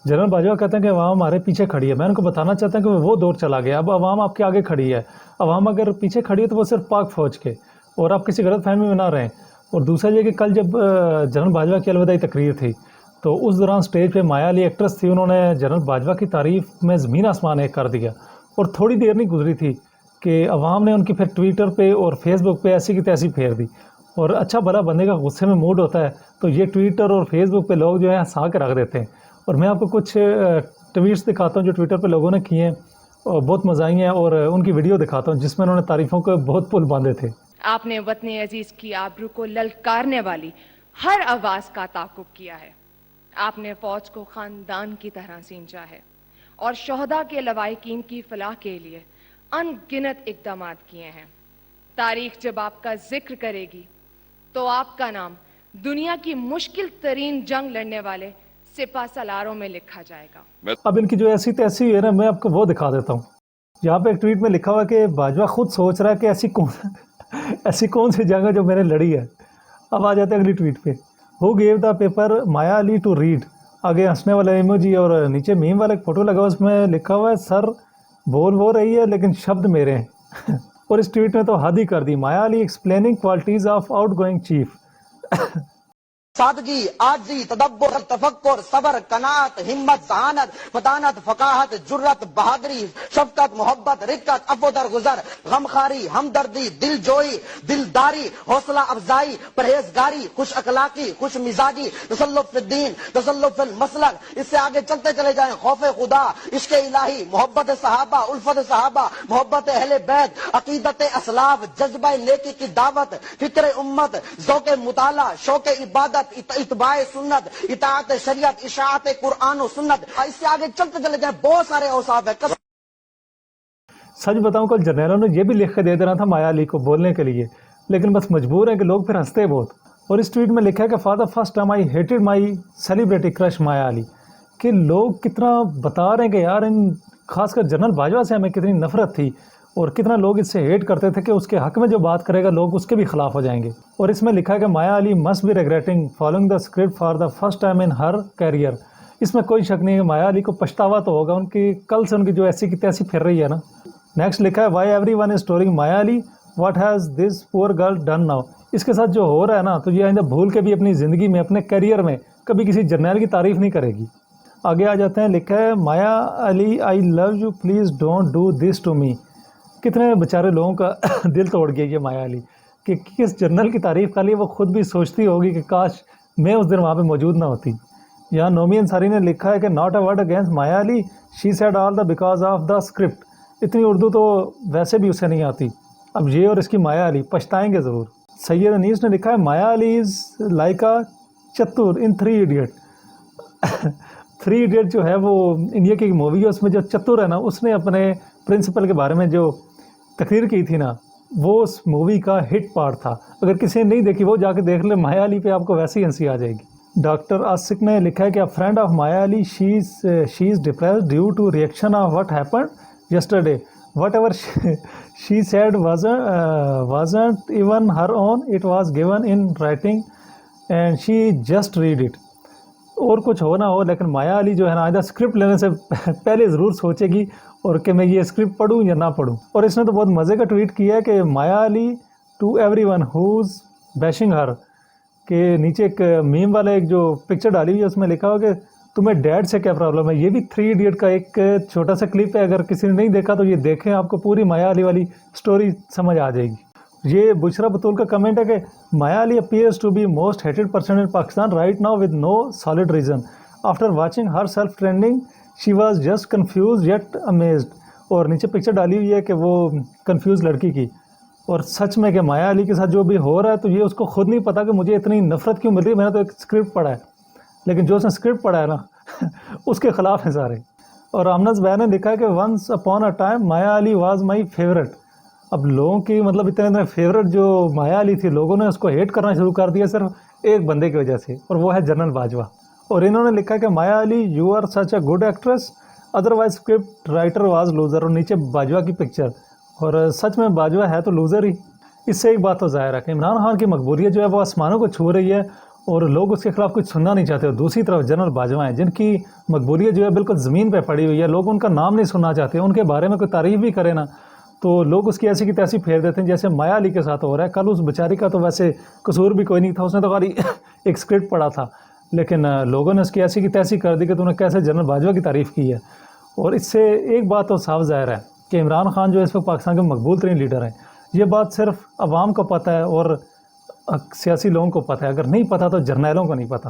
General Bajwa कहते हैं कि अवाम हमारे पीछे खड़ी है। मैं उनको बताना चाहता हूँ कि वो दौर चला गया, अब अवाम आपके आगे खड़ी है। अवाम अगर पीछे खड़ी है तो वो सिर्फ पाक फ़ौज के, और आप किसी गलत फहमी में ना रहें। और दूसरा ये कि कल जब जनरल बाजवा की अलविदाई तकरीर थी तो उस दौरान स्टेज पे माया अली एक्ट्रेस थी, उन्होंने जनरल बाजवा की तारीफ़ में ज़मीन आसमान एक कर दिया। और थोड़ी देर नहीं गुजरी थी कि अवाम ने उनकी फिर ट्विटर पे और फेसबुक पे ऐसी की तैसी फेर दी। और अच्छा भला बंदे का गुस्से में मूड होता है तो ये ट्विटर और फेसबुक पे लोग जो है हंसा के रख देते हैं। और मैं आपको कुछ ट्वीट्स दिखाता हूँ जो ट्विटर पे लोगों ने किए हैं, और बहुत मज़ा आई हैं, और उनकी वीडियो दिखाता हूँ जिसमें उन्होंने तारीफ़ों के बहुत पुल बांधे थे। आपने वतन अजीज की आबरू को ललकारने वाली हर आवाज का ताकुब किया है। आपने फौज को खानदान की तरह सींचा है और शोहदा के लवाहिकीन की फलाह के लिए अनगिनत इकदामात किए हैं। तारीख जब आपका जिक्र करेगी तो आपका नाम दुनिया की मुश्किल तरीन जंग लड़ने वाले सिपा सलारों में लिखा जाएगा। अब इनकी जो ऐसी तैसी है ना, मैं आपको वो दिखा देता हूँ। यहाँ पे एक ट्वीट में लिखा हुआ कि बाजवा खुद सोच रहा है कि ऐसी कौन सी जंग है जो मैंने लड़ी है। अब आ जाते हैं अगली ट्वीट पे। Who gave the paper Maya Ali to read, आगे हंसने वाला इमोजी और नीचे मीम वाला एक फ़ोटो लगा हुआ, उसमें लिखा हुआ है सर बोल वो रही है लेकिन शब्द मेरे हैं। और इस ट्वीट में तो हद ही कर दी। Maya Ali explaining qualities of outgoing chief. सादगी, आजी, तदब्बुर, तफक्कुर, सबर, कनात, हिम्मत, सहानत, फतानत, फकाहत, जुर्रत, बहादुरी, शफकत, मोहब्बत, रिक्कत, अफोदर गुजर, गमखारी, हमदर्दी, दिलजोई, दिलदारी, हौसला अफजाई, परहेजगारी, खुश अखलाकी, खुश मिजाजी, तसल्लुफ फिल दीन, तसल्लुफ फिल मसलक। इससे आगे चलते चले जाएं। खौफ खुदा, इश्क इलाही, मोहब्बत सहाबा, उल्फत सहाबा, मोहब्बत अहले बैत, अकीदत असलाफ, जज्बा नेकी की दावत, फिक्र उम्मत, ज़ौक़ मुताला, शौक़ इबादत, इत्बाए सुन्नत, इताअत शरीयत, इशाअत कुरान और सुन्नत। इससे आगे चलते चले जाए, बहुत सारे औसाफ है। सच बताऊं, कल जर्नैलों ने ये भी लिख के दे देना था माया अली को बोलने के लिए, लेकिन बस मजबूर है कि लोग फिर हंसते बहुत। और इस ट्वीट में लिखा है कि for the first time I hated my celebrity crush Maya Ali. कि लोग कितना बता रहे हैं कि यार इन खासकर जनरल बाजवा से हमें कितनी नफरत थी, और कितना लोग इससे हेट करते थे कि उसके हक में जो बात करेगा लोग उसके भी खिलाफ हो जाएंगे। और इसमें लिखा है कि Maya Ali must be regretting following the script for the first time in her career. इसमें कोई शक नहीं है, माया अली को पछतावा तो होगा, उनकी कल से उनकी जो ऐसी की तैसी फिर रही है ना। नेक्स्ट लिखा है why every one is storing Maya Ali, what has this poor girl done now. इसके साथ जो हो रहा है ना, तो ये आइंदा भूल के भी अपनी ज़िंदगी में, अपने करियर में कभी किसी जर्नैल की तारीफ़ नहीं करेगी। आगे आ जाते हैं। लिखा है Maya Ali I love you please don't do this to me. कितने बेचारे लोगों का दिल तोड़ गया ये माया अली कि किस जर्नल की तारीफ़ कर लिए वो खुद भी सोचती होगी कि काश मैं उस दिन वहाँ पे मौजूद ना होती। यहाँ नोमी अंसारी ने लिखा है कि not a word against Maya Ali, she said all the because of the script. इतनी उर्दू तो वैसे भी उसे नहीं आती, अब ये और इसकी माया अली पछताएंगे ज़रूर। सैयद अनीस ने लिखा है माया अली इज़ लाइक अ चतुर इन 3 इडियट। 3 इडियट जो है वो इंडिया की मूवी है, उसमें जो चतुर है ना, उसने अपने प्रिंसिपल के बारे में जो तकरीर की थी ना, वो उस मूवी का हिट पार्ट था। अगर किसी ने नहीं देखी वो जाके देख ले, माया अली पे आपको वैसे ही हंसी आ जाएगी। डॉक्टर आसिक ने लिखा है कि a friend of Maya Ali she is depressed due to reaction of what happened yesterday. Whatever she said wasn't even her own. It was given in writing and she just read it. और कुछ हो ना हो, लेकिन माया अली जो है ना, आइंदा स्क्रिप्ट लेने से पहले ज़रूर सोचेगी और कि मैं ये स्क्रिप्ट पढूं या ना पढूं। और इसने तो बहुत मज़े का ट्वीट किया है कि Maya Ali to everyone who's bashing her, के नीचे एक मीम वाला एक जो पिक्चर डाली हुई है उसमें लिखा हो कि तुम्हें डैड से क्या प्रॉब्लम है। ये भी 3 इडियट का एक छोटा सा क्लिप है, अगर किसी ने नहीं देखा तो ये देखें, आपको पूरी माया अली वाली स्टोरी समझ आ जाएगी। ये बुशरा बतूल का कमेंट है कि Maya Ali appears to be most hated person in Pakistan right now with no solid reason. After watching her self trending she was just confuse yet amazed. और नीचे पिक्चर डाली हुई है कि वो कन्फ्यूज़ लड़की की। और सच में कि माया अली के साथ जो भी हो रहा है तो ये उसको खुद नहीं पता कि मुझे इतनी नफरत क्यों मिल रही है। मैंने तो एक स्क्रिप्ट पढ़ा है, लेकिन जो उसने स्क्रिप्ट पढ़ा है ना उसके ख़िलाफ़ हैं सारे। और आमनज़ भैया ने लिखा है कि once upon a time Maya Ali was my favourite. अब लोगों की मतलब इतने फेवरेट जो माया अली थी, लोगों ने उसको हेट करना शुरू कर दिया सिर्फ एक बंदे की वजह से, और वो है जनरल बाजवा। और इन्होंने लिखा कि Maya Ali you are such a good actress, otherwise script writer was loser. और नीचे बाजवा की पिक्चर, और सच में बाजवा है तो लूज़र ही। इससे एक बात तो ज़ाहिर है कि इमरान खान की मकबूलियत जो है वो आसमानों को छू रही है, اور لوگ اس کے خلاف کچھ سننا نہیں چاہتے. اور دوسری طرف جنرل باجوہ ہیں جن کی مقبولیت جو ہے بالکل زمین پہ پڑی ہوئی ہے, لوگ ان کا نام نہیں سننا چاہتے, ان کے بارے میں کوئی تعریف بھی کرے نا تو لوگ اس کی ایسی کی تیسی پھیر دیتے ہیں, جیسے مایا علی کے ساتھ ہو رہا ہے. کل اس بیچاری کا تو ویسے قصور بھی کوئی نہیں تھا, اس نے تو خالی ایک اسکرپٹ پڑھا تھا, لیکن لوگوں نے اس کی ایسی کی تیسی کر دی کہ تو نے کیسے جنرل باجوہ کی تعریف کی ہے. اور اس سے ایک بات تو صاف ظاہر ہے کہ عمران خان جو اس وقت پاکستان کے مقبول ترین لیڈر ہیں, یہ بات صرف عوام کو پتہ ہے اور سیاسی لوگوں کو پتہ ہے, اگر نہیں پتہ تو جرنیلوں کو نہیں پتہ.